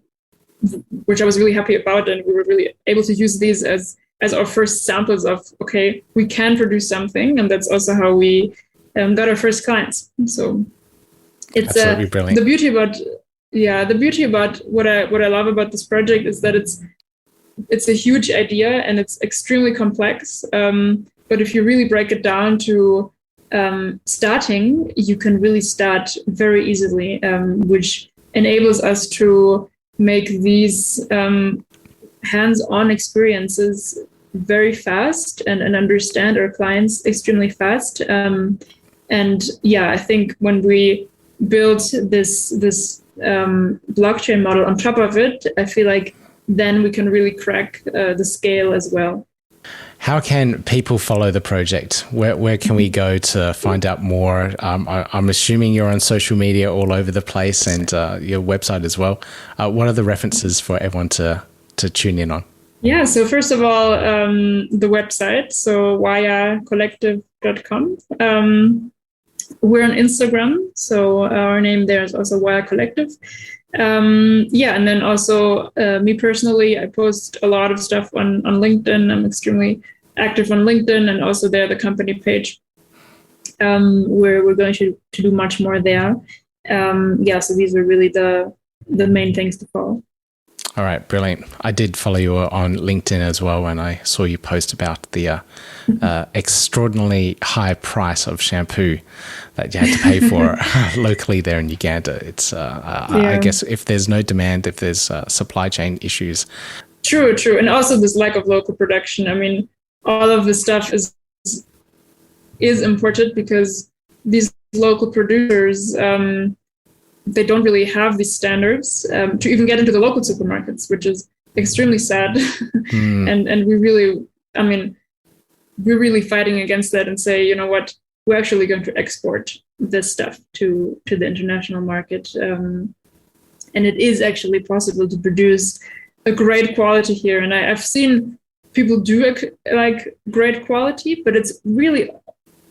was really happy about, and we were really able to use these as our first samples of, okay, we can produce something, and that's also how we got our first clients. So it's absolutely brilliant. The beauty about what I love about this project is that it's a huge idea and it's extremely complex. But if you really break it down to starting, you can really start very easily, which enables us to make these hands-on experiences very fast and understand our clients extremely fast. And yeah, I think when we build this blockchain model on top of it, I feel like then we can really crack the scale as well. How can people follow the project? Where can we go to find out more? I'm assuming you're on social media all over the place, and your website as well. What are the references for everyone to tune in on? Yeah, so first of all, the website, so wayacollective.com. We're on Instagram, so our name there is also Waya Collective. Yeah, and then also me personally, I post a lot of stuff on LinkedIn. I'm extremely active on LinkedIn, and also there the company page, where we're going to do much more there. Yeah, so these are really the main things to follow. All right, brilliant. I did follow you on LinkedIn as well, and I saw you post about the extraordinarily high price of shampoo that you had to pay for locally there in Uganda. It's, I guess, if there's no demand, if there's supply chain issues. True. And also this lack of local production. I mean, all of this stuff is imported because these local producers, they don't really have these standards to even get into the local supermarkets, which is extremely sad. And we really, I mean, we're really fighting against that and say, you know what, we're actually going to export this stuff to the international market. And it is actually possible to produce a great quality here. And I've seen people do like great quality, but it's really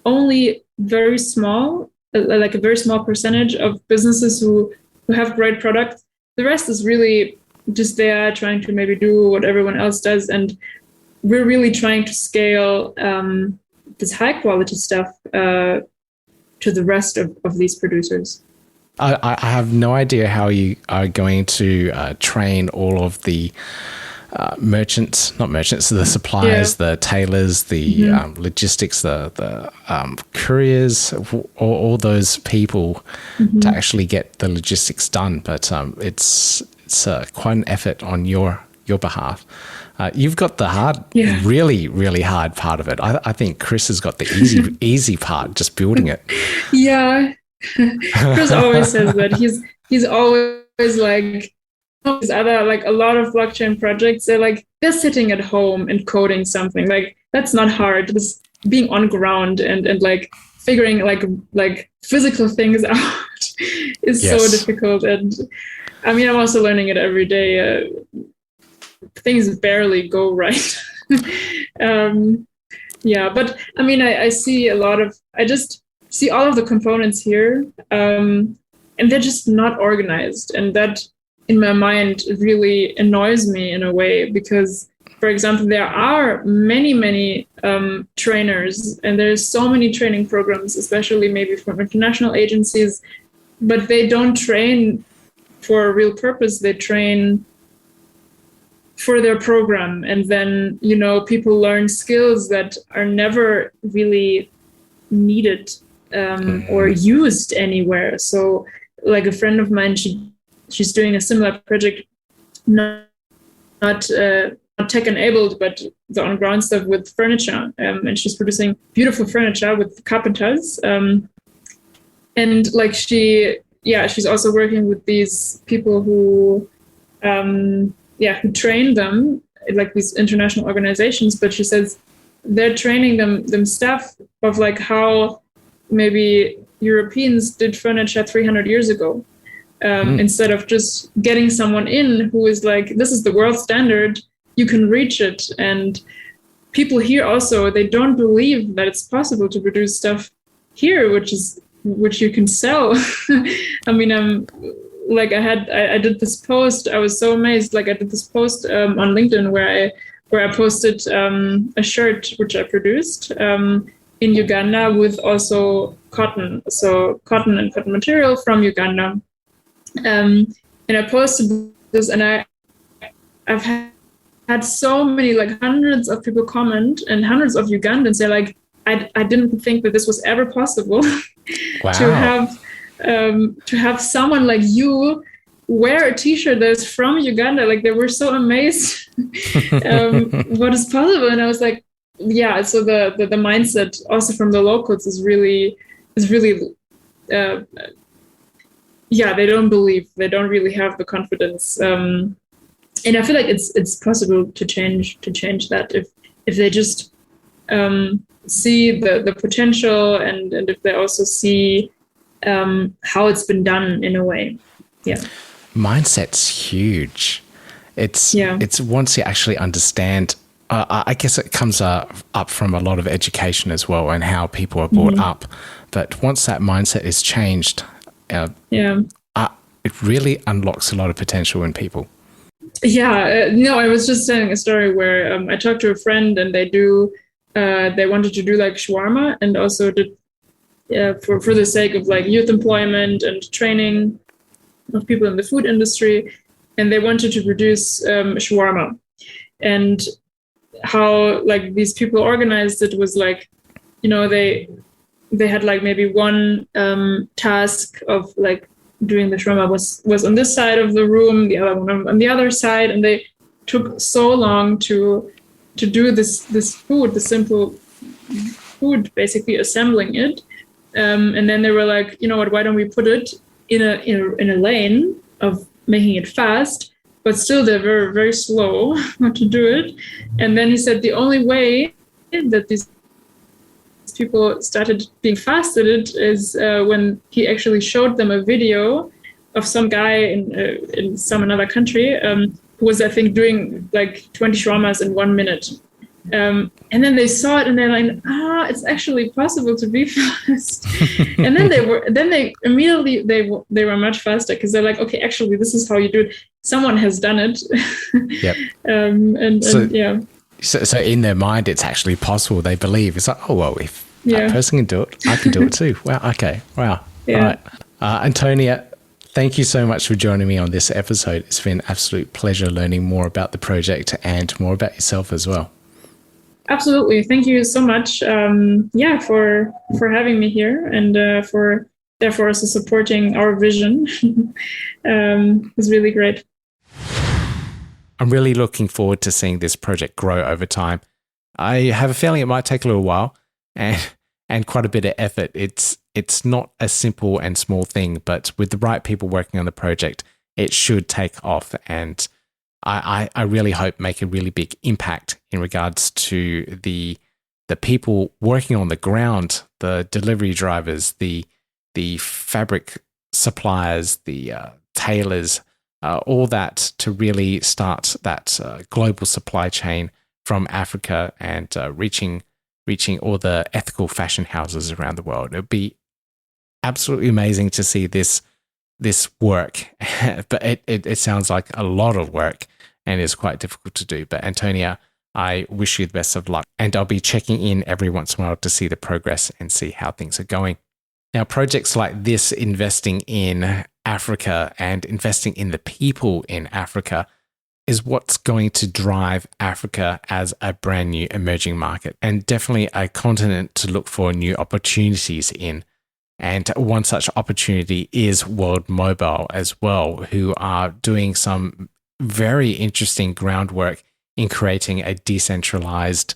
only very small, like a very small percentage of businesses who have great products. The rest is really just there trying to maybe do what everyone else does. And we're really trying to scale this high quality stuff to the rest of these producers. I have no idea how you are going to train all of the the suppliers, the tailors, the logistics, the couriers, all those people to actually get the logistics done. But it's quite an effort on your behalf. You've got the really, really hard part of it. I think Chris has got the easy part, just building it. Yeah, Chris always says that. He's always like, other, like a lot of blockchain projects, they're sitting at home and coding something. Like, that's not hard. Just being on ground and like figuring like physical things out is so difficult. And I mean, I'm also learning it every day. Things barely go right. Yeah, but I mean, I see I just see all of the components here, and they're just not organized. And that, in my mind, really annoys me in a way, because, for example, there are many trainers, and there's so many training programs, especially maybe from international agencies, but they don't train for a real purpose. They train for their program, and then, you know, people learn skills that are never really needed or used anywhere. So, like a friend of mine, she's doing a similar project, not tech enabled, but the on ground stuff with furniture, and she's producing beautiful furniture with carpenters, and like she's also working with these people who train them, like these international organizations. But she says they're training them staff of like how maybe Europeans did furniture 300 years ago. Instead of just getting someone in who is like, this is the world standard, you can reach it. And people here also, they don't believe that it's possible to produce stuff here, which you can sell. I mean, I did this post. I was so amazed. Like I did this post on LinkedIn where I posted a shirt which I produced in Uganda with also cotton. So cotton and cotton material from Uganda. And I posted this, and I've had so many, like hundreds of people comment, and hundreds of Ugandans say like, I didn't think that this was ever possible. Wow. to have someone like you wear a t-shirt that's from Uganda. Like they were so amazed what is possible. And I was like, yeah, so the mindset also from the locals is really they don't believe, they don't really have the confidence. And I feel like it's possible to change that if they just see the potential and if they also see how it's been done in a way. Yeah. Mindset's huge. It's once you actually understand, I guess it comes up from a lot of education as well and how people are brought up. But once that mindset is changed, it really unlocks a lot of potential in people. Yeah, no, I was just telling a story where I talked to a friend, and they wanted to do like shawarma, and also did for the sake of like youth employment and training of people in the food industry, and they wanted to produce shawarma. And how like these people organized it was like, you know, they had like maybe one task of like doing the shawarma was on this side of the room, the other one on the other side, and they took so long to do this food, the simple food, basically assembling it. And then they were like, you know what, why don't we put it in a lane of making it fast, but still they're very, very slow to do it. And then he said the only way that these people started being fast at it is when he actually showed them a video of some guy in some another country who was, I think, doing like 20 shawarmas in 1 minute. And then they saw it and they're like, it's actually possible to be fast. And then they immediately they were much faster, because they're like, okay, actually this is how you do it. Someone has done it. Yep. So in their mind, it's actually possible. They believe it's like, oh, well, if that person can do it, I can do it too. Wow. Okay. Wow. Yeah. All right. Antonia, thank you so much for joining me on this episode. It's been an absolute pleasure learning more about the project and more about yourself as well. Absolutely. Thank you so much. For having me here, and for therefore also supporting our vision. It's really great. I'm really looking forward to seeing this project grow over time. I have a feeling it might take a little while and quite a bit of effort. It's not a simple and small thing, but with the right people working on the project, it should take off. And I really hope make a really big impact in regards to the people working on the ground, the delivery drivers, the fabric suppliers, the tailors, all that, to really start that global supply chain from Africa and reaching all the ethical fashion houses around the world. It would be absolutely amazing to see this work, but it sounds like a lot of work and is quite difficult to do. But Antonia, I wish you the best of luck, and I'll be checking in every once in a while to see the progress and see how things are going. Now, projects like this, investing in Africa and investing in the people in Africa, is what's going to drive Africa as a brand new emerging market, and definitely a continent to look for new opportunities in. And one such opportunity is World Mobile as well, who are doing some very interesting groundwork in creating a decentralized,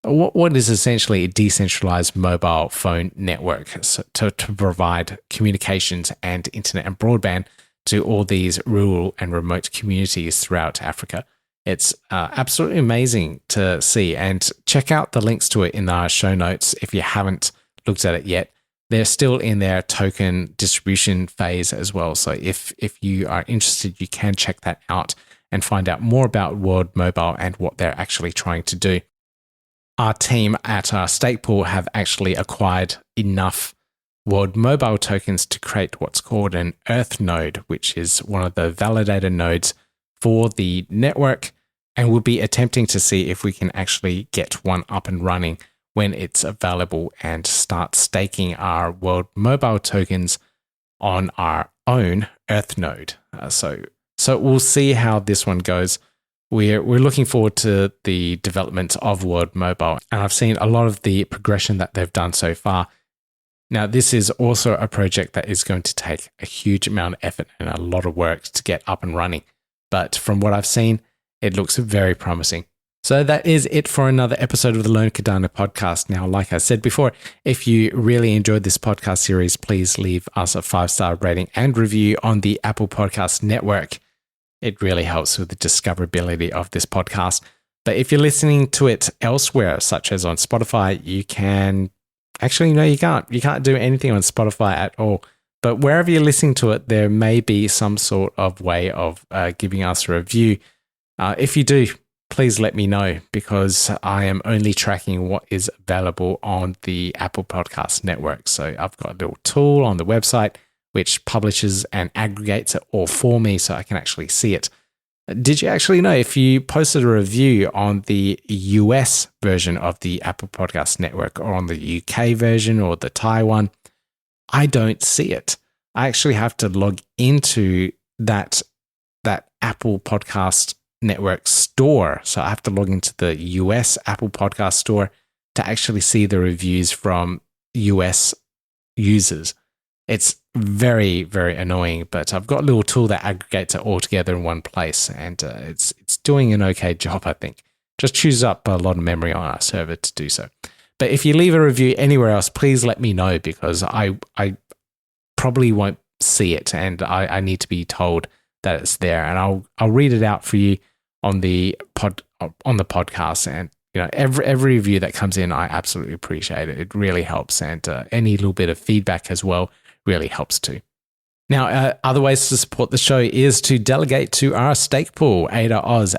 what is essentially a decentralized mobile phone network, so to provide communications and internet and broadband to all these rural and remote communities throughout Africa. It's absolutely amazing to see, and check out the links to it in our show notes if you haven't looked at it yet. They're still in their token distribution phase as well. So if you are interested, you can check that out and find out more about World Mobile and what they're actually trying to do. Our team at our stake pool have actually acquired enough World Mobile tokens to create what's called an Earth node, which is one of the validator nodes for the network, and we'll be attempting to see if we can actually get one up and running when it's available and start staking our World Mobile tokens on our own Earth node. So we'll see how this one goes. We're looking forward to the development of World Mobile, and I've seen a lot of the progression that they've done so far. Now, this is also a project that is going to take a huge amount of effort and a lot of work to get up and running. But from what I've seen, it looks very promising. So that is it for another episode of the Learn Cardano podcast. Now, like I said before, if you really enjoyed this podcast series, please leave us a 5-star rating and review on the Apple Podcast Network. It really helps with the discoverability of this podcast. But if you're listening to it elsewhere, such as on Spotify, you can... Actually, no, you can't. You can't do anything on Spotify at all. But wherever you're listening to it, there may be some sort of way of giving us a review. If you do, please let me know, because I am only tracking what is available on the Apple Podcast Network. So I've got a little tool on the website which publishes and aggregates it all for me so I can actually see it. Did you actually know if you posted a review on the US version of the Apple Podcast Network or on the UK version or the Thai one, I don't see it. I actually have to log into that Apple Podcast Network store. So I have to log into the US Apple Podcast store to actually see the reviews from US users. It's very, very annoying, but I've got a little tool that aggregates it all together in one place, and it's doing an okay job, I think. Just chews up a lot of memory on our server to do so. But if you leave a review anywhere else, please let me know, because I probably won't see it, and I need to be told that it's there, and I'll read it out for you on the podcast. And you know, every review that comes in, I absolutely appreciate it. It really helps, and any little bit of feedback as well really helps too. Now, other ways to support the show is to delegate to our stake pool, ADAOZ,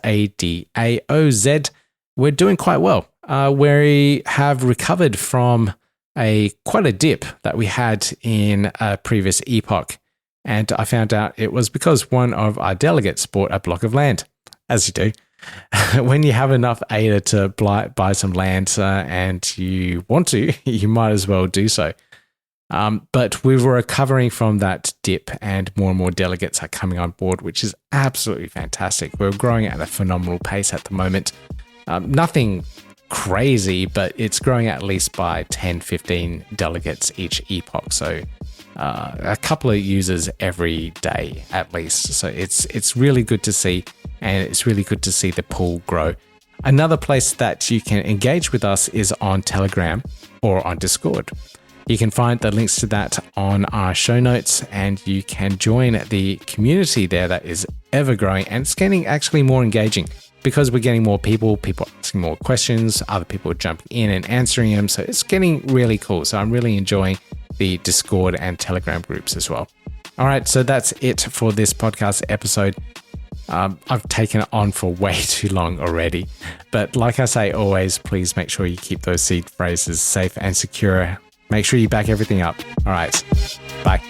ADAOZ. We're doing quite well. We have recovered from quite a dip that we had in a previous epoch. And I found out it was because one of our delegates bought a block of land, as you do. When you have enough ADA to buy some land and you want to, you might as well do so. But we were recovering from that dip, and more delegates are coming on board, which is absolutely fantastic. We're growing at a phenomenal pace at the moment. Nothing crazy, but it's growing at least by 10, 15 delegates each epoch. So a couple of users every day at least. So it's really good to see, and it's really good to see the pool grow. Another place that you can engage with us is on Telegram or on Discord. You can find the links to that on our show notes, and you can join the community there that is ever growing, and it's getting actually more engaging because we're getting more people asking more questions, other people jumping in and answering them. So it's getting really cool. So I'm really enjoying the Discord and Telegram groups as well. All right, so that's it for this podcast episode. I've taken it on for way too long already. But like I say always, please make sure you keep those seed phrases safe and secure. Make sure you back everything up. All right, bye.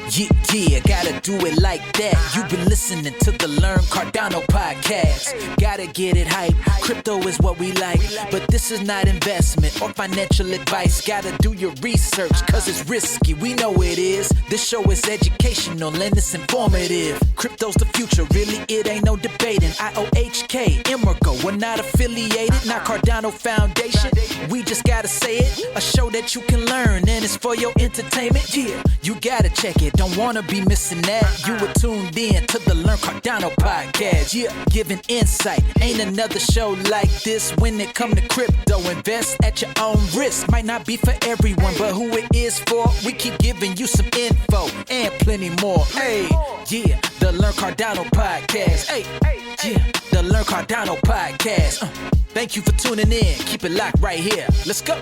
Yeah, gotta do it like that. You've been listening to the Learn Cardano podcast. Gotta get it hype. Crypto is what we like, but this is not investment or financial advice. Gotta do your research, cause it's risky. We know it is. This show is educational and it's informative. Crypto's the future, really, it ain't no debating. IOHK, Emergo, we're not affiliated, not Cardano Foundation. We just gotta say it. A show that you can learn, and it's for your entertainment. Yeah, you gotta check it. Don't wanna be missing missing that. You were tuned in to the Learn Cardano podcast. Yeah, giving insight. Ain't another show like this when it come to crypto. Invest at your own risk. Might not be for everyone, but who it is for, we keep giving you some info and plenty more. Hey, yeah, the Learn Cardano podcast. Hey, yeah, the Learn Cardano podcast. Thank you for tuning in. Keep it locked right here. Let's go.